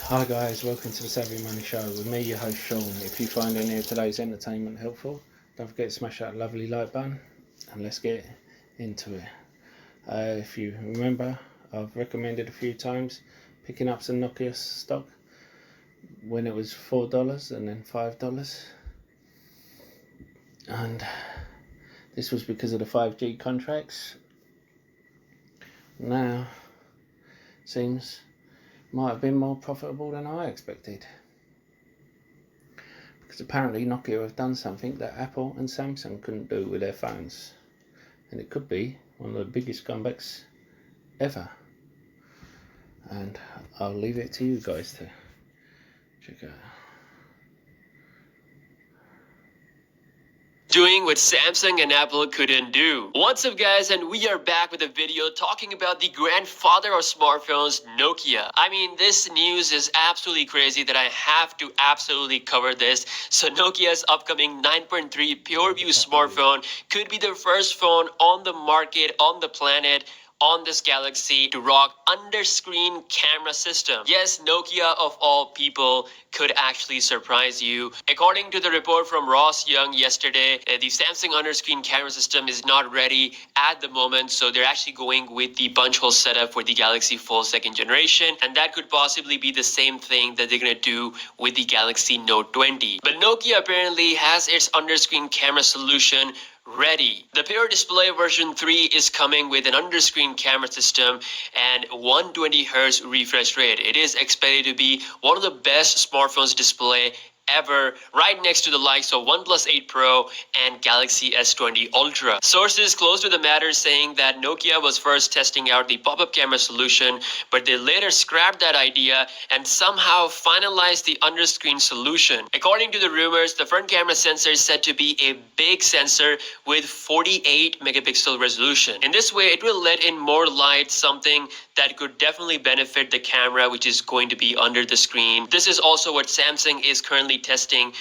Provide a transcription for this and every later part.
Hi guys, welcome to the Savvy Money Show with me, your host Sean. If you find any of today's entertainment helpful, don't forget to smash that lovely like button and let's get into it. If you remember, I've recommended a few times picking up some Nokia stock when it was $4 and then $5, and this was because of the 5G contracts. Now seems might have been more profitable than I expected, because apparently Nokia have done something that Apple and Samsung couldn't do with their phones, and it could be one of the biggest comebacks ever. And I'll leave it to you guys to check out. Doing what Samsung and Apple couldn't do. What's up guys, and we are back with a video talking about the grandfather of smartphones, Nokia. I mean, this news is absolutely crazy that I have to absolutely cover this. So Nokia's upcoming 9.3 PureView smartphone could be the first phone on the market, on the planet, on this galaxy to rock under-screen camera system. Yes, Nokia of all people could actually surprise you. According to the report from Ross Young yesterday, the Samsung under-screen camera system is not ready at the moment, so they're actually going with the punch hole setup for the Galaxy Fold 2nd generation, and that could possibly be the same thing that they're gonna do with the Galaxy Note 20. But Nokia apparently has its under-screen camera solution ready. The Pure Display version 3 is coming with an under-screen camera system and 120Hz refresh rate. It is expected to be one of the best smartphones display ever, right next to the likes of OnePlus 8 Pro and Galaxy S20 Ultra. Sources close to the matter saying that Nokia was first testing out the pop-up camera solution, but they later scrapped that idea and somehow finalized the under-screen solution. According to the rumors, the front camera sensor is said to be a big sensor with 48 megapixel resolution. In this way, it will let in more light, something that could definitely benefit the camera, which is going to be under the screen. This is also what Samsung is currently testing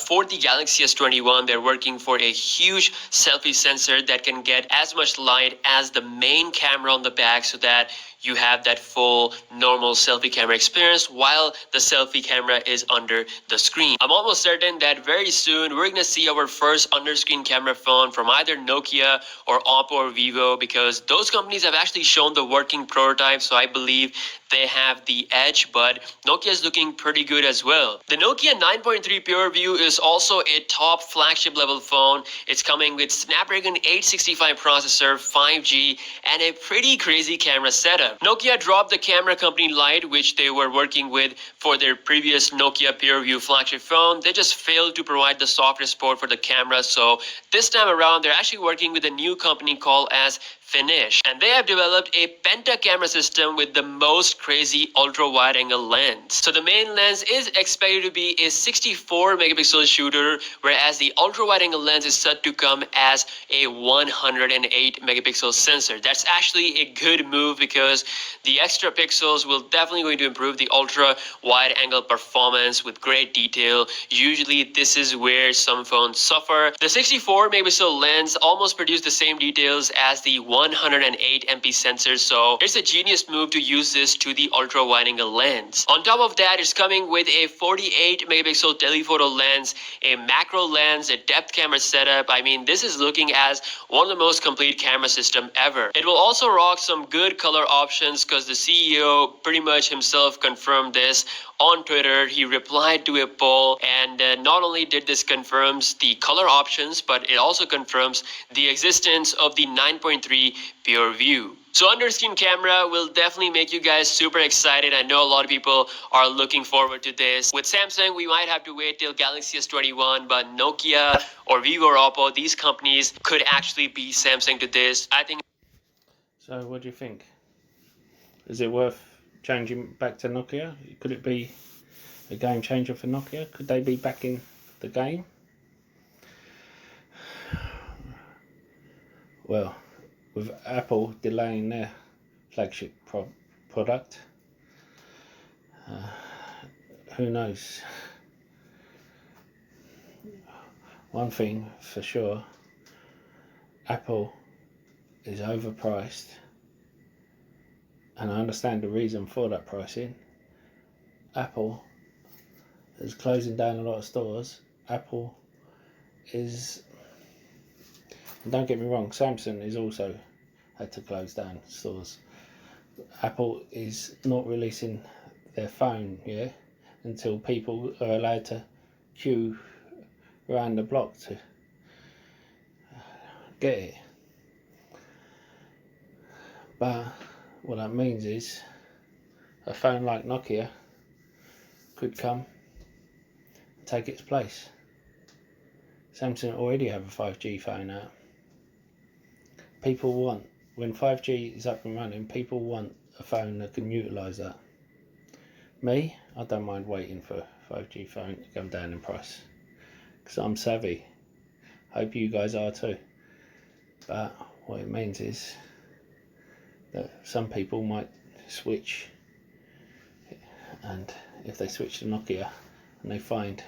for the Galaxy S21. They're working for a huge selfie sensor that can get as much light as the main camera on the back, so that you have that full normal selfie camera experience while the selfie camera is under the screen. I'm almost certain that very soon we're gonna see our first under-screen camera phone from either Nokia or Oppo or Vivo, because those companies have actually shown the working prototype, so I believe they have the edge, but Nokia is looking pretty good as well. The Nokia 9.3 PureView is also a top flagship level phone. It's coming with Snapdragon 865 processor, 5G, and a pretty crazy camera setup. Nokia dropped the camera company Lite, which they were working with for their previous Nokia PureView flagship phone. They just failed to provide the software support for the camera, so this time around they're actually working with a new company called as Finish, and they have developed a penta camera system with the most crazy ultra wide angle lens. So the main lens is expected to be a 64 megapixel shooter, whereas the ultra wide angle lens is set to come as a 108 megapixel sensor. That's actually a good move, because the extra pixels will definitely going to improve the ultra wide angle performance with great detail. Usually this is where some phones suffer. The 64 megapixel lens almost produces the same details as the 108 MP sensor, so it's a genius move to use this to the ultra wide angle lens. On top of that, it's coming with a 48 megapixel telephoto lens, a macro lens, a depth camera setup. I mean, this is looking as one of the most complete camera system ever. It will also rock some good color options, because the CEO pretty much himself confirmed this on Twitter. He replied to a poll, and not only did this confirms the color options, but it also confirms the existence of the 9.3 PureView. So under-screen camera will definitely make you guys super excited. I know a lot of people are looking forward to this. With Samsung, we might have to wait till Galaxy S21, but Nokia or Vivo or Oppo, these companies could actually beat Samsung to this. I think. So what do you think? Is it worth changing back to Nokia? Could it be a game changer for Nokia? Could they be back in the game? Well, with Apple delaying their flagship product, who knows? One thing for sure, Apple is overpriced, and I understand the reason for that pricing. Apple is closing down a lot of stores. Apple is, and don't get me wrong, Samsung is also had to close down stores. Apple is not releasing their phone yet until people are allowed to queue around the block to get it. But what that means is a phone like Nokia could come and take its place. Samsung already have a 5G phone out. People want, when 5G is up and running, people want a phone that can utilise that. Me, I don't mind waiting for a 5G phone to come down in price, because I'm savvy. Hope you guys are too. But what it means is that some people might switch, and if they switch to Nokia and they find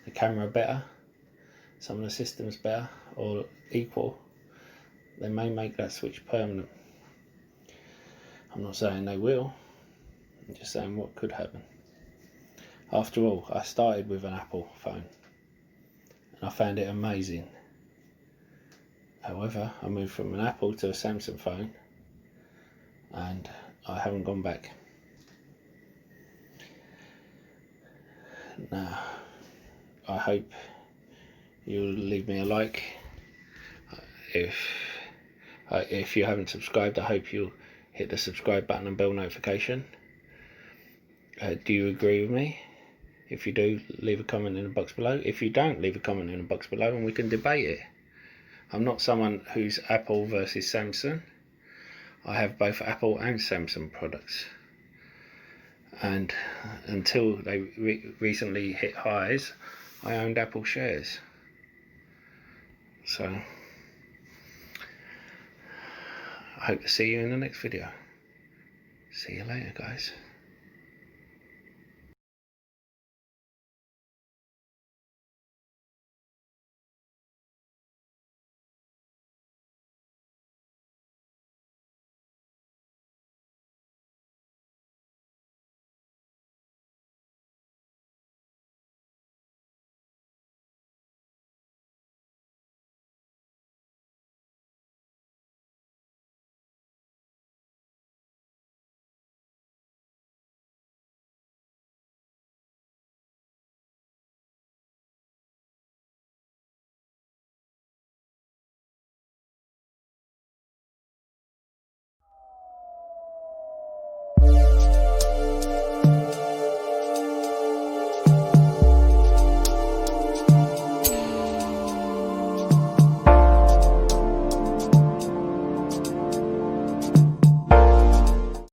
the camera better, some of the systems better or equal, they may make that switch permanent. I'm not saying they will, I'm just saying what could happen. After all, I started with an Apple phone and I found it amazing. However, I moved from an Apple to a Samsung phone and I haven't gone back. Now, I hope you'll leave me a like. If you haven't subscribed, I hope you'll hit the subscribe button and bell notification. Do you agree with me? If you do, leave a comment in the box below. If you don't, leave a comment in the box below and we can debate it. I'm not someone who's Apple versus Samsung. I have both Apple and Samsung products, and until they recently hit highs, I owned Apple shares. So I hope to see you in the next video. See you later, guys.